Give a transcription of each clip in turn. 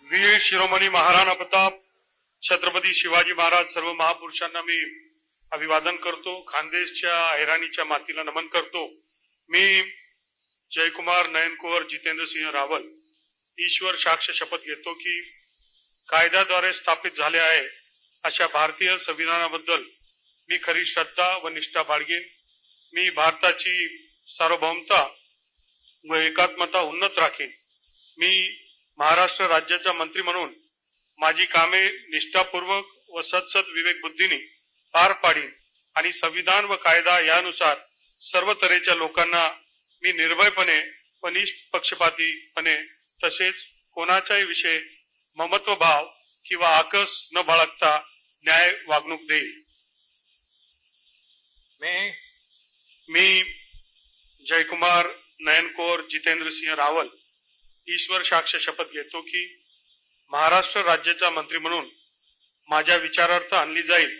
वीर शिरोमणी महाराणा प्रताप छत्रपती शिवाजी महाराज सर्व महापुरुषांना मी अभिवादन करतो। खानदेशच्या हैराणीच्या मातीला नमन करतो। मी जयकुमार नयनकुवर जितेंद्र सिंह रावल ईश्वर साक्ष शपथ घेतो की कायद्याद्वारे स्थापित झाले आहे अशा भारतीय संविधानाबद्दल मी खरी श्रद्धा व निष्ठा बाळगेन। मी भारताची सार्वभौमता व एकात्मता उन्नत राखीन। मी महाराष्ट्र राज्याचा मंत्री म्हणून माझी कामे निष्ठापूर्वक व सत्सद विवेक बुद्धीने पार पाडीन आणि संविधान व कायदा यानुसार सर्व तऱ्हेच्या लोकांना मी निर्भयपणे व निष्पक्षपातीपणे तसेच कोणाच्याही विषयी ममत्व भाव किंवा आकस न बाळगता न्याय वागणूक देईल। मी जयकुमार नयनकुवर जितेंद्र सिंह रावल ईश्वर साक्ष शपथ घेतो की महाराष्ट्र राज्याचा मंत्री म्हणून माझ्या विचारार्थ आणली जाईल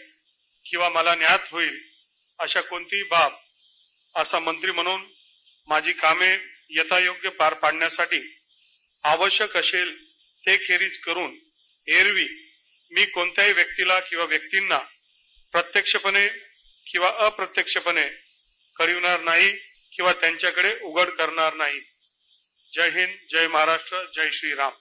किंवा मला ज्ञात होईल अशा कोणतीही बाब असा मंत्री म्हणून माझी कामे यथायोग्य पार पाडण्यासाठी आवश्यक असेल ते खेरीज करून एरवी मी कोणत्याही व्यक्तीला किंवा व्यक्तींना प्रत्यक्षपणे किंवा अप्रत्यक्षपणे कळविणार नाही किंवा त्यांच्याकडे उघड करणार नाही। जय हिंद, जय महाराष्ट्र, जय श्रीराम।